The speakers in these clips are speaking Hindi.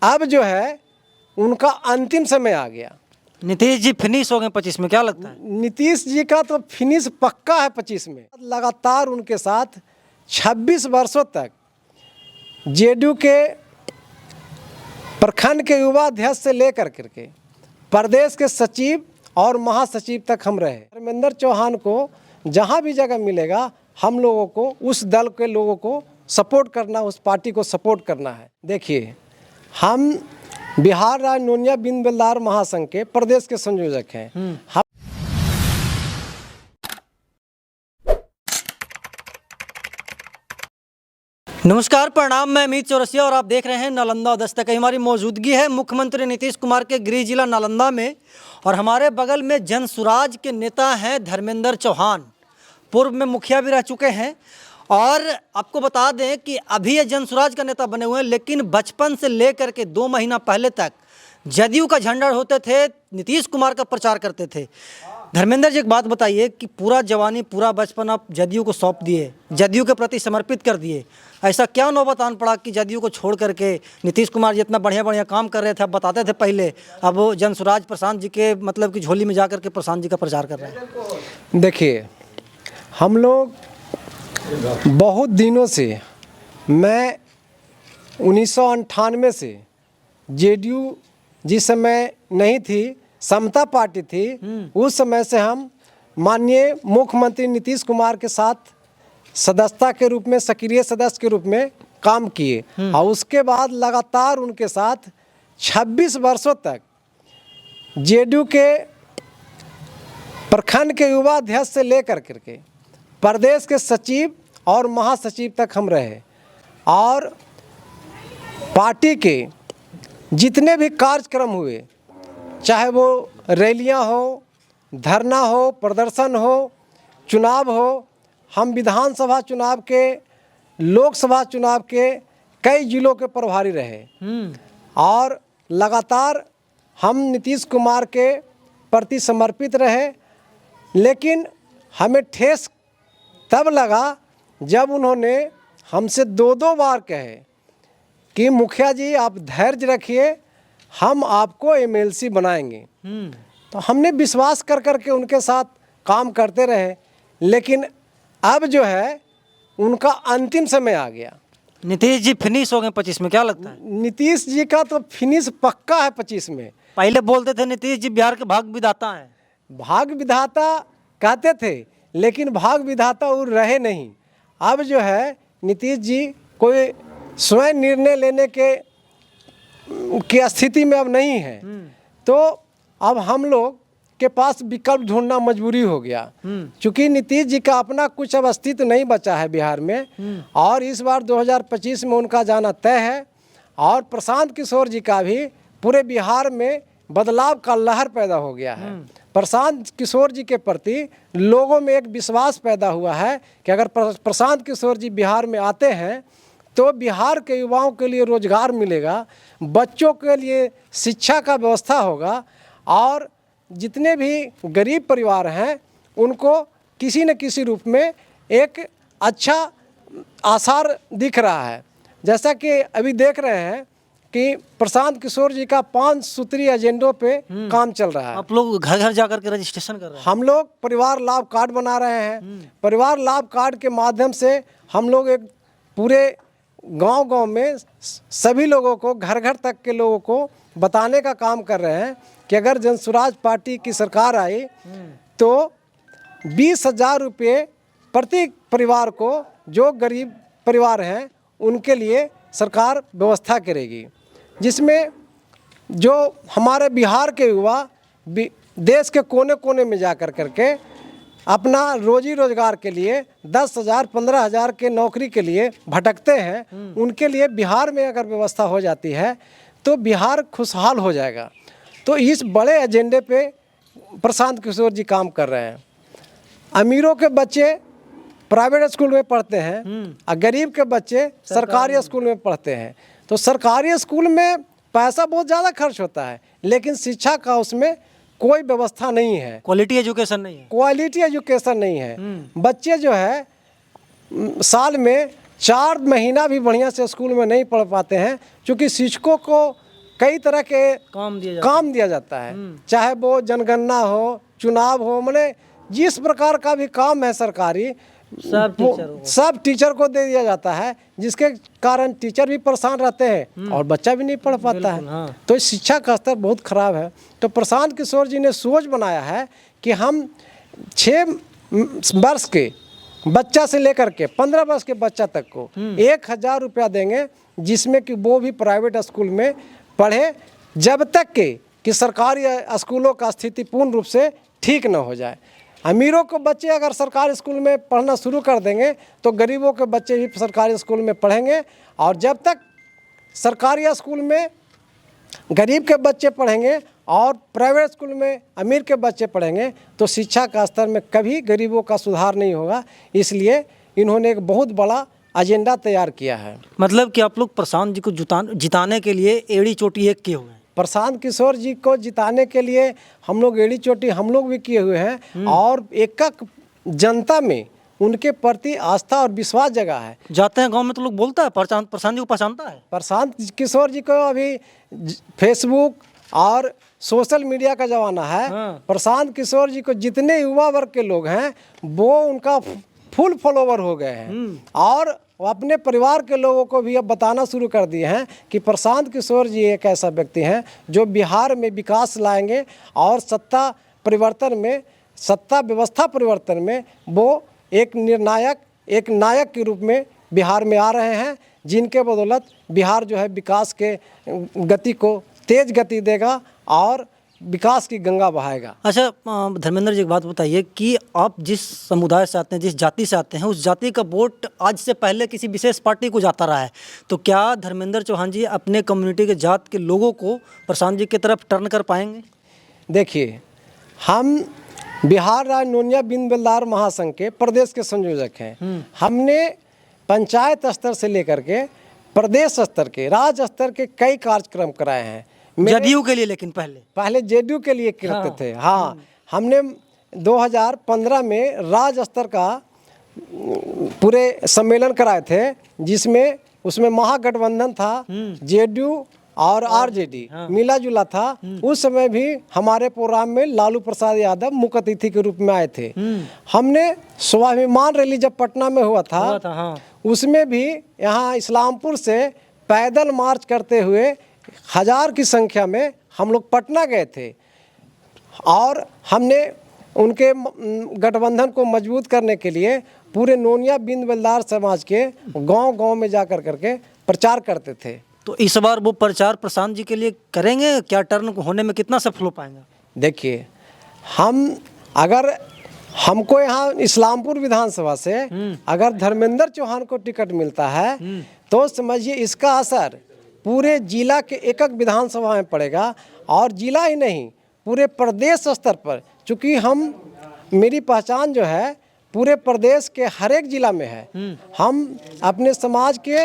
अब जो है उनका अंतिम समय आ गया। नीतीश जी फिनिश हो गए 25 में, क्या लगता है? नीतीश जी का तो फिनिश पक्का है 25 में। लगातार उनके साथ 26 वर्षों तक जेडीयू के प्रखंड के युवा अध्यक्ष से लेकर करके प्रदेश के सचिव और महासचिव तक हम रहे। धर्मेंद्र चौहान को जहां भी जगह मिलेगा हम लोगों को उस दल के लोगों को सपोर्ट करना, उस पार्टी को सपोर्ट करना है। देखिए, हम बिहार राज्य नोनिया बिन बेलदार महासंघ के प्रदेश के संयोजक हैं। हम नमस्कार, प्रणाम। मैं अमित चौरसिया और आप देख रहे हैं नालंदा दस्तक। हमारी मौजूदगी है मुख्यमंत्री नीतीश कुमार के गृह जिला नालंदा में और हमारे बगल में जनसुराज के नेता हैं धर्मेंद्र चौहान, पूर्व में मुखिया भी रह चुके हैं। और आपको बता दें कि अभी ये जनसुराज का नेता बने हुए हैं, लेकिन बचपन से लेकर के 2 महीना पहले तक जदयू का झंडा होते थे, नीतीश कुमार का प्रचार करते थे। धर्मेंद्र जी, एक बात बताइए कि पूरा जवानी, पूरा बचपन आप जदयू को सौंप दिए, जदयू के प्रति समर्पित कर दिए। ऐसा क्या नौबत आन पड़ा कि जदयू को छोड़ करके नीतीश कुमार जी इतना बढ़िया बढ़िया काम कर रहे थे, आप बताते थे पहले, अब वो जनसुराज प्रशांत जी के मतलब कि झोली में जा करके प्रशांत जी का प्रचार कर रहे हैं? देखिए, हम लोग बहुत दिनों से, मैं 1998 से जेडीयू जिस समय नहीं थी, समता पार्टी थी, उस समय से हम माननीय मुख्यमंत्री नीतीश कुमार के साथ सदस्यता के रूप में, सक्रिय सदस्य के रूप में काम किए। और उसके बाद लगातार उनके साथ 26 वर्षों तक जेडीयू के प्रखंड के युवा अध्यक्ष से लेकर करके प्रदेश के सचिव और महासचिव तक हम रहे। और पार्टी के जितने भी कार्यक्रम हुए, चाहे वो रैलियां हो, धरना हो, प्रदर्शन हो, चुनाव हो, हम विधानसभा चुनाव के, लोकसभा चुनाव के कई जिलों के प्रभारी रहे। और लगातार हम नीतीश कुमार के प्रति समर्पित रहे। लेकिन हमें ठेस तब लगा जब उन्होंने हमसे 2 बार कहे कि मुखिया जी आप धैर्य रखिए, हम आपको एमएलसी बनाएंगे। तो हमने विश्वास कर करके उनके साथ काम करते रहे। लेकिन अब जो है उनका अंतिम समय आ गया। नीतीश जी फिनिश हो गए 25 में, क्या लगता है? नीतीश जी का तो फिनिश पक्का है 25 में। पहले बोलते थे नीतीश जी बिहार के भाग्य विधाता हैं। भाग्य विधाता कहते थे, लेकिन भाग्य विधाता वो रहे नहीं। अब जो है नीतीश जी कोई स्वयं निर्णय लेने की स्थिति में अब नहीं है। तो अब हम लोग के पास विकल्प ढूंढना मजबूरी हो गया, क्योंकि नीतीश जी का अपना कुछ अब अस्तित्व नहीं बचा है बिहार में। और इस बार 2025 में उनका जाना तय है। और प्रशांत किशोर जी का भी पूरे बिहार में बदलाव का लहर पैदा हो गया है। प्रशांत किशोर जी के प्रति लोगों में एक विश्वास पैदा हुआ है कि अगर प्रशांत किशोर जी बिहार में आते हैं तो बिहार के युवाओं के लिए रोजगार मिलेगा, बच्चों के लिए शिक्षा का व्यवस्था होगा, और जितने भी गरीब परिवार हैं उनको किसी न किसी रूप में एक अच्छा आसार दिख रहा है। जैसा कि अभी देख रहे हैं कि प्रशांत किशोर जी का 5 सूत्री एजेंडों पे काम चल रहा है। आप लोग घर घर जाकर के रजिस्ट्रेशन कर रहे हैं? हम लोग परिवार लाभ कार्ड बना रहे हैं। परिवार लाभ कार्ड के माध्यम से हम लोग एक पूरे गांव-गांव में सभी लोगों को, घर घर तक के लोगों को बताने का काम कर रहे हैं कि अगर जनसुराज पार्टी की सरकार आई तो 20,000 रुपये प्रति परिवार को, जो गरीब परिवार हैं उनके लिए सरकार व्यवस्था करेगी, जिसमें जो हमारे बिहार के युवा देश के कोने कोने में जा कर करके अपना रोजी रोजगार के लिए 10,000 15,000 के नौकरी के लिए भटकते हैं, उनके लिए बिहार में अगर व्यवस्था हो जाती है तो बिहार खुशहाल हो जाएगा। तो इस बड़े एजेंडे पे प्रशांत किशोर जी काम कर रहे हैं। अमीरों के बच्चे प्राइवेट स्कूल में पढ़ते हैं और गरीब के बच्चे सरकारी स्कूल में पढ़ते हैं। तो सरकारी स्कूल में पैसा बहुत ज़्यादा खर्च होता है, लेकिन शिक्षा का उसमें कोई व्यवस्था नहीं है, क्वालिटी एजुकेशन नहीं है। क्वालिटी एजुकेशन नहीं है। बच्चे जो है साल में 4 महीना भी बढ़िया से स्कूल में नहीं पढ़ पाते हैं, क्योंकि शिक्षकों को कई तरह के काम दिया जाता है, चाहे वो जनगणना हो, चुनाव हो, माने जिस प्रकार का भी काम है सरकारी सब टीचर को दे दिया जाता है, जिसके कारण टीचर भी परेशान रहते हैं और बच्चा भी नहीं पढ़ पाता है। हाँ। तो इस शिक्षा का स्तर बहुत खराब है। तो प्रशांत किशोर जी ने सोच बनाया है कि हम 6 वर्ष के बच्चा से लेकर के 15 वर्ष के बच्चा तक को 1000 रुपया देंगे, जिसमें कि वो भी प्राइवेट स्कूल में पढ़े जब तक कि सरकारी स्कूलों का स्थिति पूर्ण रूप से ठीक न हो जाए। अमीरों को बच्चे अगर सरकारी स्कूल में पढ़ना शुरू कर देंगे तो गरीबों के बच्चे भी सरकारी स्कूल में पढ़ेंगे, और जब तक सरकारी स्कूल में गरीब के बच्चे पढ़ेंगे और प्राइवेट स्कूल में अमीर के बच्चे पढ़ेंगे तो शिक्षा का स्तर में कभी गरीबों का सुधार नहीं होगा। इसलिए इन्होंने एक बहुत बड़ा एजेंडा तैयार किया है। मतलब कि आप लोग प्रशांत जी को जिताने के लिए एड़ी चोटी एक किए हुए हैं। प्रशांत किशोर जी को जिताने के लिए हम लोग एड़ी चोटी हम लोग भी किए हुए हैं, और एक जनता में उनके प्रति आस्था और विश्वास जगा है। जाते हैं गांव में तो लोग बोलता है प्रशांत जी को पहचानता है। प्रशांत किशोर जी को अभी फेसबुक और सोशल मीडिया का जमाना है। प्रशांत किशोर जी को जितने युवा वर्ग के लोग हैं वो उनका फुल फॉलोवर हो गए हैं, और वो अपने परिवार के लोगों को भी अब बताना शुरू कर दिए हैं कि प्रशांत किशोर जी एक ऐसा व्यक्ति हैं जो बिहार में विकास लाएंगे और सत्ता व्यवस्था परिवर्तन में वो एक नायक के रूप में बिहार में आ रहे हैं, जिनके बदौलत बिहार जो है विकास के गति को तेज गति देगा और विकास की गंगा बहाएगा। अच्छा धर्मेंद्र जी एक बात बताइए कि आप जिस समुदाय से आते हैं, जिस जाति से आते हैं, उस जाति का वोट आज से पहले किसी विशेष पार्टी को जाता रहा है, तो क्या धर्मेंद्र चौहान जी अपने कम्युनिटी के जात के लोगों को प्रशांत जी की तरफ टर्न कर पाएंगे? देखिए, हम बिहार राज्य नोनिया बिन बेलदार महासंघ के प्रदेश के संयोजक हैं। हमने पंचायत स्तर से लेकर के प्रदेश स्तर के, राज्य स्तर के कई कार्यक्रम कराए हैं। जदयू के लिए, लेकिन पहले जेडीयू के लिए करते थे। हाँ, हमने 2015 में राज्य स्तर का पूरे सम्मेलन कराए थे, जिसमें उसमें महागठबंधन था, जेडीयू और आरजेडी मिला जुला था। उस समय भी हमारे प्रोग्राम में लालू प्रसाद यादव मुख्य अतिथि के रूप में आए थे। हमने स्वाभिमान रैली जब पटना में हुआ था, उसमें भी यहाँ इस्लामपुर से पैदल मार्च करते हुए 1000 की संख्या में हम लोग पटना गए थे, और हमने उनके गठबंधन को मजबूत करने के लिए पूरे नोनिया बिन बेलदार समाज के गांव-गांव में जा करके प्रचार करते थे। तो इस बार वो प्रचार प्रशांत जी के लिए करेंगे क्या? टर्न होने में कितना सफल हो पाएंगे? देखिए, हमको यहाँ इस्लामपुर विधानसभा से अगर धर्मेंद्र चौहान को टिकट मिलता है तो समझिए इसका असर पूरे जिला के एक विधानसभा में पड़ेगा, और जिला ही नहीं पूरे प्रदेश स्तर पर, चूँकि मेरी पहचान जो है पूरे प्रदेश के हर एक जिला में है। हम अपने समाज के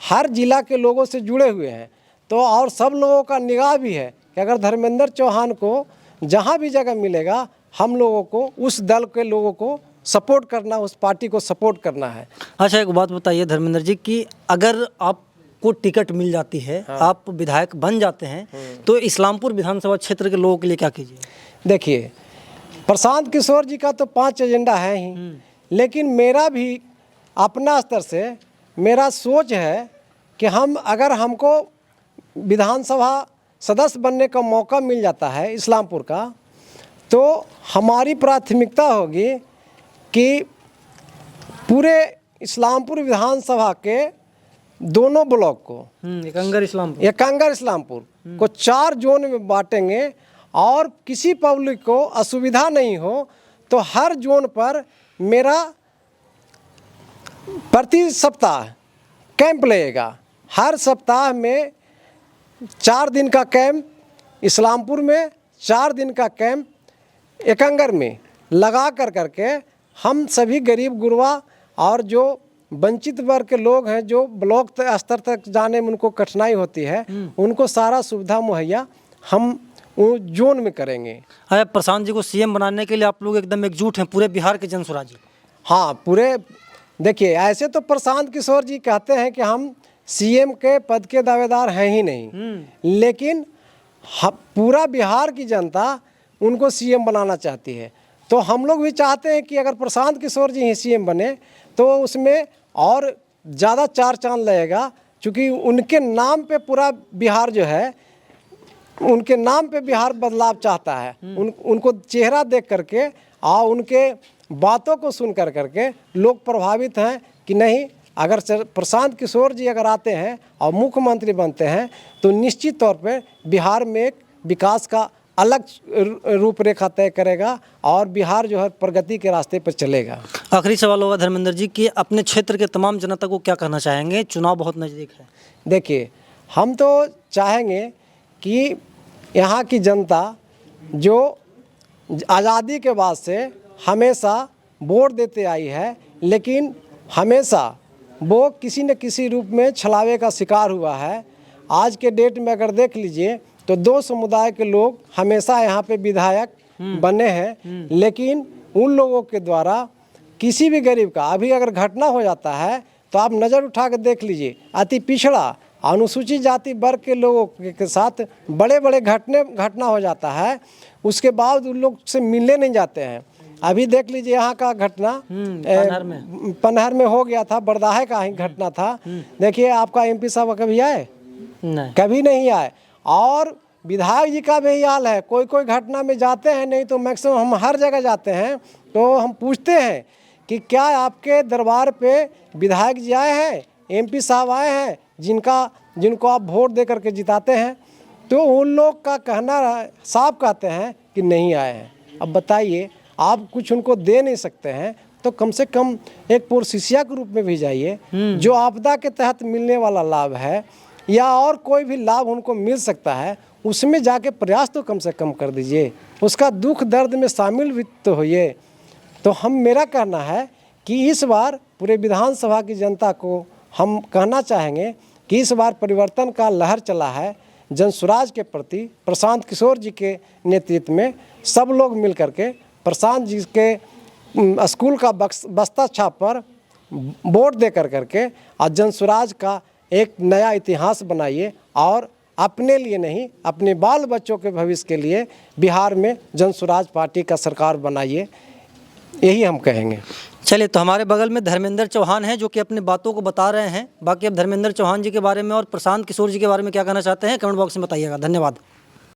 हर जिला के लोगों से जुड़े हुए हैं, तो और सब लोगों का निगाह भी है कि अगर धर्मेंद्र चौहान को जहाँ भी जगह मिलेगा हम लोगों को उस दल के लोगों को सपोर्ट करना, उस पार्टी को सपोर्ट करना है। अच्छा एक बात बताइए धर्मेंद्र जी कि अगर आपको टिकट मिल जाती है, आप विधायक बन जाते हैं, तो इस्लामपुर विधानसभा क्षेत्र के लोगों के लिए क्या कीजिए? देखिए, प्रशांत किशोर जी का तो 5 एजेंडा है ही, लेकिन मेरा भी अपना स्तर से मेरा सोच है कि अगर हमको विधानसभा सदस्य बनने का मौका मिल जाता है इस्लामपुर का, तो हमारी प्राथमिकता होगी कि पूरे इस्लामपुर विधानसभा के दोनों ब्लॉक को एकंगर इस्लामपुर को 4 जोन में बांटेंगे, और किसी पब्लिक को असुविधा नहीं हो तो हर जोन पर मेरा प्रति सप्ताह कैंप लगेगा। हर सप्ताह में 4 दिन का कैंप इस्लामपुर में, 4 दिन का कैंप एकंगर में लगा करके हम सभी गरीब गुरबा और जो वंचित वर्ग के लोग हैं, जो ब्लॉक स्तर तक जाने में उनको कठिनाई होती है, उनको सारा सुविधा मुहैया हम जोन में करेंगे। अरे प्रशांत जी को सीएम बनाने के लिए आप लोग एकदम एकजुट हैं, पूरे बिहार के जनसुराजी। हाँ, पूरे। देखिए, ऐसे तो प्रशांत किशोर जी कहते हैं कि हम सीएम के पद के दावेदार हैं ही नहीं, लेकिन पूरा बिहार की जनता उनको सीएम बनाना चाहती है। तो हम लोग भी चाहते हैं कि अगर प्रशांत किशोर जी ही सीएम बने तो उसमें और ज़्यादा चार चांद लगेगा, क्योंकि उनके नाम पे पूरा बिहार जो है, उनके नाम पे बिहार बदलाव चाहता है। उनको चेहरा देख करके और उनके बातों को सुन कर करके लोग प्रभावित हैं कि नहीं, अगर प्रशांत किशोर जी अगर आते हैं और मुख्यमंत्री बनते हैं तो निश्चित तौर पे बिहार में एक विकास का अलग रूपरेखा तय करेगा और बिहार जो है प्रगति के रास्ते पर चलेगा। आखिरी सवाल होगा धर्मेंद्र जी कि अपने क्षेत्र के तमाम जनता को क्या कहना चाहेंगे, चुनाव बहुत नज़दीक है। देखिए, हम तो चाहेंगे कि यहाँ की जनता जो आज़ादी के बाद से हमेशा वोट देते आई है, लेकिन हमेशा वो किसी न किसी रूप में छलावे का शिकार हुआ है। आज के डेट में अगर देख लीजिए तो दो समुदाय के लोग हमेशा यहाँ पे विधायक बने हैं, लेकिन उन लोगों के द्वारा किसी भी गरीब का अभी अगर घटना हो जाता है तो आप नज़र उठा कर देख लीजिए, अति पिछड़ा अनुसूचित जाति वर्ग के लोगों के साथ बड़े बड़े घटना हो जाता है, उसके बाद उन लोग से मिलने नहीं जाते हैं। अभी देख लीजिए यहाँ का घटना पनहर में हो गया था, बरदाहे का ही घटना था। देखिए, आपका एमपी साहब कभी आए? नहीं, कभी नहीं आए। और विधायक जी का भी यही हाल है, कोई कोई घटना में जाते हैं, नहीं तो मैक्सिमम हम हर जगह जाते हैं तो हम पूछते हैं कि क्या आपके दरबार पे विधायक जी आए हैं, एमपी साहब आए हैं जिनको आप वोट दे करके जिताते हैं? तो उन लोग का कहना साफ कहते हैं कि नहीं आए हैं। अब बताइए, आप कुछ उनको दे नहीं सकते हैं तो कम से कम एक पुरसिसिया के रूप में भी जाइए, जो आपदा के तहत मिलने वाला लाभ है या और कोई भी लाभ उनको मिल सकता है, उसमें जाके प्रयास तो कम से कम कर दीजिए, उसका दुख दर्द में शामिल भी तो होइए। तो मेरा कहना है कि इस बार पूरे विधानसभा की जनता को हम कहना चाहेंगे कि इस बार परिवर्तन का लहर चला है जनसुराज के प्रति। प्रशांत किशोर जी के नेतृत्व में सब लोग मिल करके प्रशांत जी के स्कूल का बस्ता छाप पर वोट दे करके और जनसुराज का एक नया इतिहास बनाइए और अपने लिए नहीं, अपने बाल बच्चों के भविष्य के लिए बिहार में जनसुराज पार्टी का सरकार बनाइए, यही हम कहेंगे। चलिए, तो हमारे बगल में धर्मेंद्र चौहान हैं जो कि अपनी बातों को बता रहे हैं। बाकी अब धर्मेंद्र चौहान जी के बारे में और प्रशांत किशोर जी के बारे में क्या कहना चाहते हैं कमेंट बॉक्स में बताइएगा। धन्यवाद।